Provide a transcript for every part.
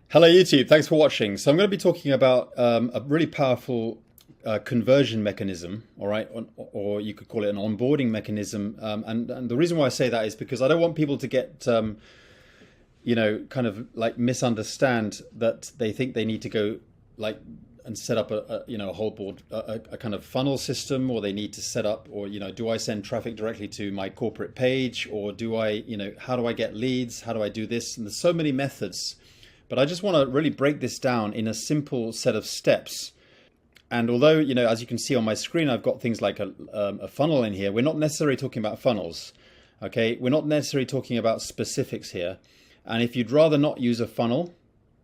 Hello YouTube, thanks for watching. So I'm going to be talking about a really powerful conversion mechanism, all right, or you could call it an onboarding mechanism. And the reason why I say that is because I don't want people to get, kind of like misunderstand that they think they need to go like and set up a whole board, a kind of funnel system, or they need to set up, or, do I send traffic directly to my corporate page, or do I, how do I get leads? How do I do this? And there's so many methods. But I just want to really break this down in a simple set of steps. And although, as you can see on my screen, I've got things like a funnel in here, we're not necessarily talking about funnels. Okay, we're not necessarily talking about specifics here. And if you'd rather not use a funnel,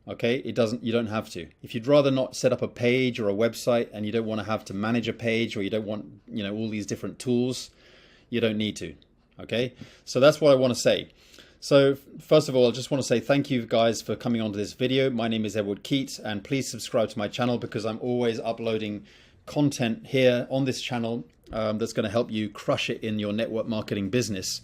okay, you don't have to. If you'd rather not set up a page or a website, and you don't want to have to manage a page, or you don't want, all these different tools, you don't need to. Okay, so that's what I want to say. So first of all, I just want to say thank you guys for coming onto this video. My name is Keyte, and please subscribe to my channel because I'm always uploading content here on this channel that's going to help you crush it in your network marketing business.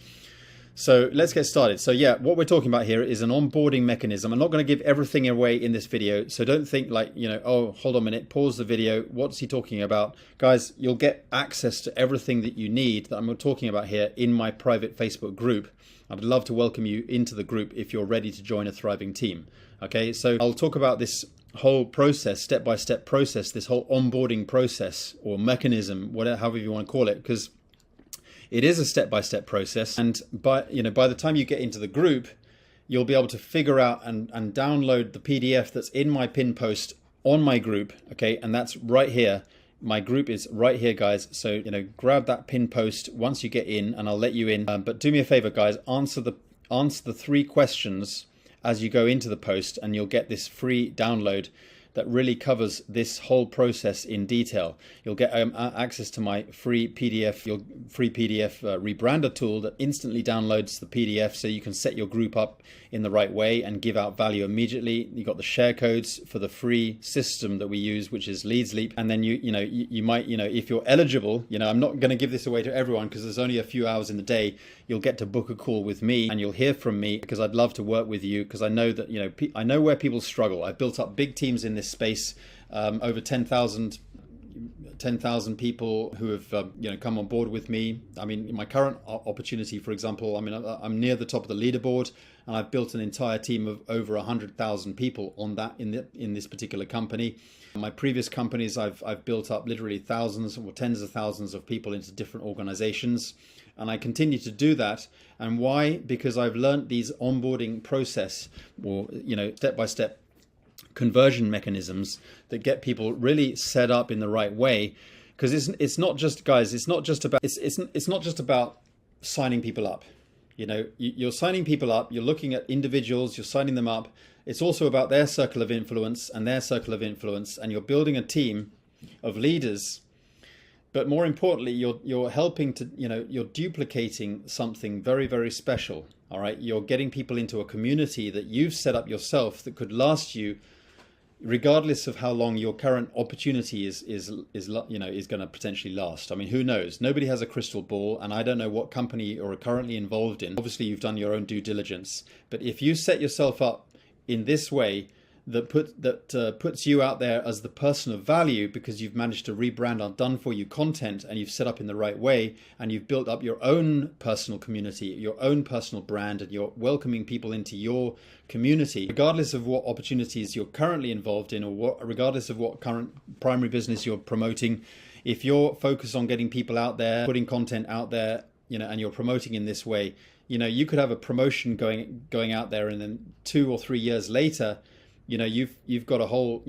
So let's get started. So yeah, what we're talking about here is an onboarding mechanism. I'm not going to give everything away in this video, so don't think like, oh, hold on a minute, pause the video. What's he talking about? Guys, you'll get access to everything that you need that I'm talking about here in my private Facebook group. I'd love to welcome you into the group if you're ready to join a thriving team. Okay, so I'll talk about this whole process, step-by-step process, this whole onboarding process or mechanism, whatever, however you want to call it, because it is a step-by-step process. And by the time you get into the group, you'll be able to figure out and download the PDF that's in my pin post on my group. Okay, and that's right here. My group is right here, guys. So, grab that pin post once you get in, and I'll let you in. But do me a favor, guys, answer the 3 questions as you go into the post, and you'll get this free download that really covers this whole process in detail. You'll get access to my free PDF, rebrander tool that instantly downloads the PDF so you can set your group up in the right way and give out value immediately. You've got the share codes for the free system that we use, which is Leads Leap. And then you might, if you're eligible, I'm not going to give this away to everyone because there's only a few hours in the day. You'll get to book a call with me and you'll hear from me because I'd love to work with you, because I know that, I know where people struggle. I've built up big teams in this space, over 10,000 people who have come on board with me. I mean, in my current opportunity, for example, I'm near the top of the leaderboard, and I've built an entire team of over 100,000 people on that in this particular company. My previous companies, I've built up literally thousands or tens of thousands of people into different organizations, and I continue to do that. And why? Because I've learned these onboarding process, or step-by-step conversion mechanisms that get people really set up in the right way. Because it's not just, guys, it's not just about signing people up. You're signing people up, you're looking at individuals, you're signing them up. It's also about their circle of influence and their circle of influence, and you're building a team of leaders. But more importantly, you're helping to, you're duplicating something very, very special. All right, you're getting people into a community that you've set up yourself that could last you, regardless of how long your current opportunity is going to potentially last. I mean, who knows? Nobody has a crystal ball, and I don't know what company you're currently involved in. Obviously, you've done your own due diligence, but if you set yourself up in this way, that puts you out there as the person of value, because you've managed to rebrand our done for you content, and you've set up in the right way, and you've built up your own personal community, your own personal brand, and you're welcoming people into your community, regardless of what opportunities you're currently involved in, or regardless of what current primary business you're promoting. If you're focused on getting people out there, putting content out there, and you're promoting in this way, you could have a promotion going out there, and then 2 or 3 years later, you've got a whole,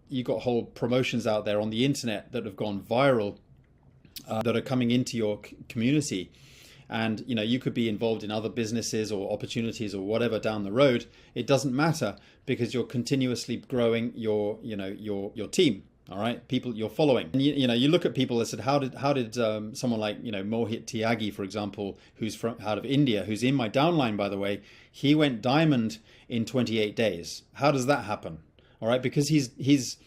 you've got whole promotions out there on the internet that have gone viral, that are coming into your community. And, you could be involved in other businesses or opportunities or whatever down the road. It doesn't matter, because you're continuously growing your team. All right, people you're following. And you look at people that said, how did someone like, Mohit Tyagi, for example, who's out of India, who's in my downline, by the way, he went diamond in 28 days. How does that happen? All right, because he's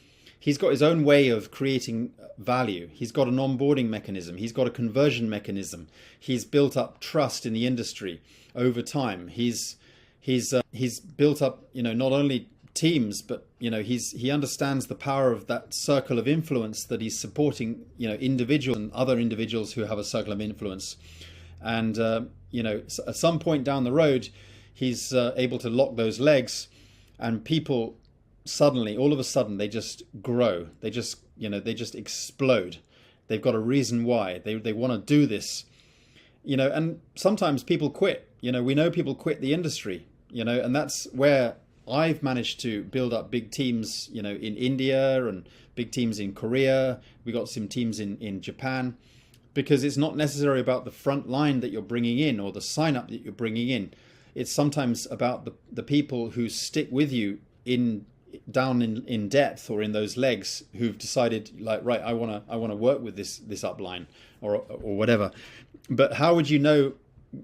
got his own way of creating value. He's got an onboarding mechanism. He's got a conversion mechanism. He's built up trust in the industry over time. He's He's built up, not only teams, but he understands the power of that circle of influence, that he's supporting individuals and other individuals who have a circle of influence. And at some point down the road, he's able to lock those legs, and people suddenly, all of a sudden, they just grow. They just explode. They've got a reason why they want to do this. And sometimes people quit. We know people quit the industry, and that's where I've managed to build up big teams, in India and big teams in Korea. We got some teams in Japan, because it's not necessarily about the front line that you're bringing in or the sign up that you're bringing in. It's sometimes about the people who stick with you down in depth, or in those legs, who've decided, like, right, I want to work with this upline or whatever. But how would you know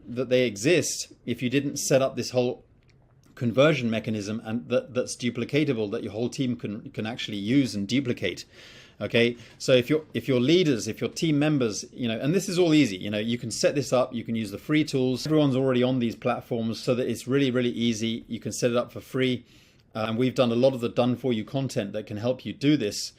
that they exist if you didn't set up this whole conversion mechanism, and that's duplicatable, that your whole team can actually use and duplicate? Okay, so if your leaders, if your team members, and this is all easy, you can set this up, you can use the free tools. Everyone's already on these platforms, so that it's really, really easy. You can set it up for free. And we've done a lot of the done for you content that can help you do this,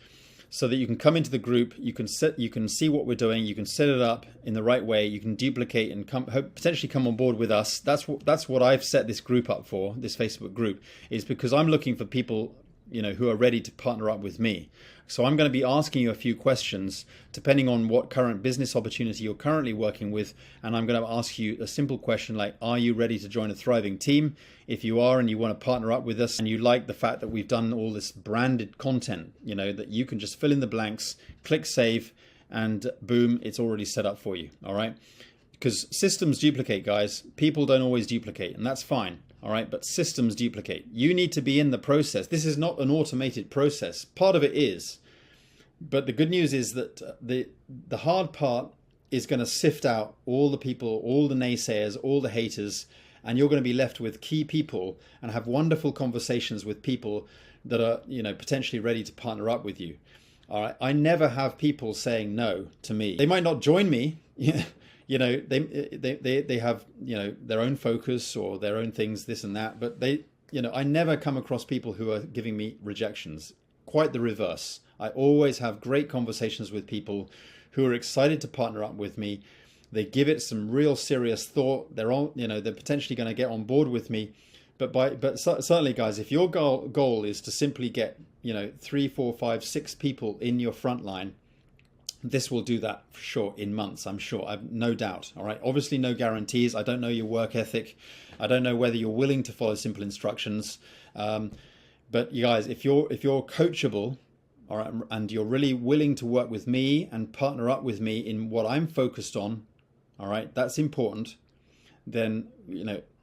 so that you can come into the group, you can see what we're doing, you can set it up in the right way, you can duplicate and potentially come on board with us. That's what I've set this group up for, this Facebook group, is because I'm looking for people, who are ready to partner up with me. So I'm going to be asking you a few questions depending on what current business opportunity you're currently working with. And I'm going to ask you a simple question like, are you ready to join a thriving team? If you are, and you want to partner up with us, and you like the fact that we've done all this branded content, that you can just fill in the blanks, click save, and boom, it's already set up for you. All right. Because systems duplicate, guys. People don't always duplicate, and that's fine. All right, but systems duplicate. You need to be in the process. This is not an automated process. Part of it is, but the good news is that the hard part is going to sift out all the people, all the naysayers, all the haters, and you're going to be left with key people and have wonderful conversations with people that are, potentially ready to partner up with you. All right, I never have people saying no to me. They might not join me. They have their own focus or their own things, this and that, but I never come across people who are giving me rejections. Quite the reverse. I always have great conversations with people who are excited to partner up with me. They give it some real serious thought. They're potentially going to get on board with me. But certainly, guys, if your goal is to simply get 3, 4, 5, 6 people in your front line, this will do that for sure in months, I'm sure. I've no doubt. All right. Obviously, no guarantees. I don't know your work ethic. I don't know whether you're willing to follow simple instructions. But you guys, if you're coachable, all right, and you're really willing to work with me and partner up with me in what I'm focused on, all right, that's important. Then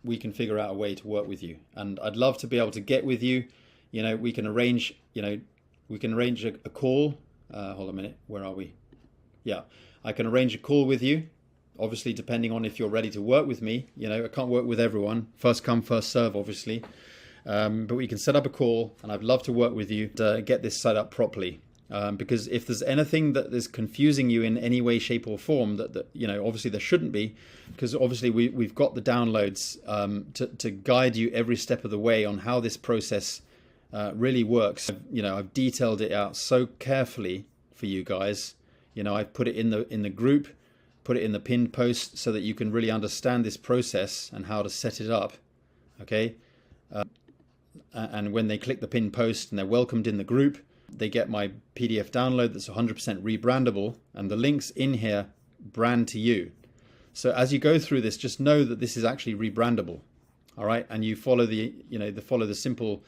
we can figure out a way to work with you, and I'd love to be able to get with you. We can arrange. We can arrange a call. Hold on a minute. Where are we? Yeah, I can arrange a call with you, obviously depending on if you're ready to work with me. I can't work with everyone. First come, first serve, obviously. But we can set up a call, and I'd love to work with you to get this set up properly. Because if there's anything that is confusing you in any way, shape or form, that obviously there shouldn't be, because obviously we've got the downloads to guide you every step of the way on how this process really works. I've detailed it out so carefully for you guys. I've put it in the group, put it in the pinned post, so that you can really understand this process and how to set it up. Okay. And when they click the pinned post and they're welcomed in the group, they get my PDF download that's 100% rebrandable, and the links in here brand to you. So as you go through this, just know that this is actually rebrandable. All right. And you follow the simple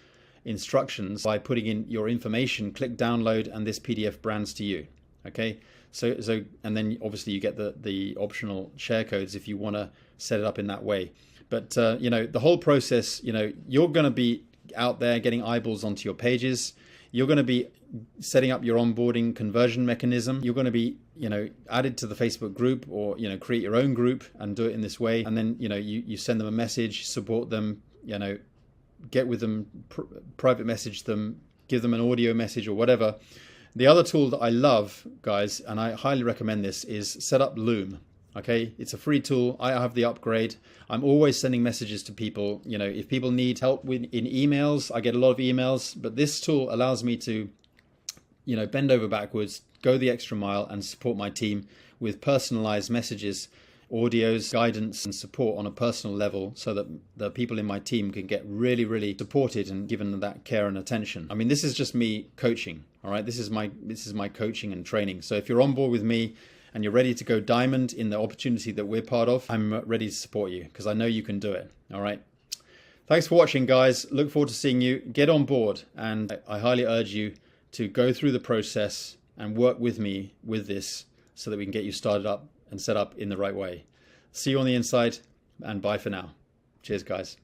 instructions by putting in your information, click download, and this PDF brands to you. Okay. So and then obviously you get the optional share codes if you want to set it up in that way. But the whole process, you're going to be out there getting eyeballs onto your pages. You're going to be setting up your onboarding conversion mechanism. You're going to be, added to the Facebook group, or, create your own group and do it in this way. And then, you send them a message, support them, get with them, private message them, give them an audio message or whatever. The other tool that I love, guys, and I highly recommend this, is set up Loom. Okay, it's a free tool. I have the upgrade. I'm always sending messages to people. You know, if people need help in emails, I get a lot of emails, but this tool allows me to, you know, bend over backwards, go the extra mile and support my team with personalized messages, audios, guidance and support on a personal level, so that the people in my team can get really, really supported and given that care and attention. I mean, this is just me coaching. All right, this is my coaching and training. So if you're on board with me and you're ready to go diamond in the opportunity that we're part of, I'm ready to support you because I know you can do it. All right. Thanks for watching, guys. Look forward to seeing you. Get on board, and I highly urge you to go through the process and work with me with this so that we can get you started up and set up in the right way. See you on the inside, and bye for now. Cheers, guys.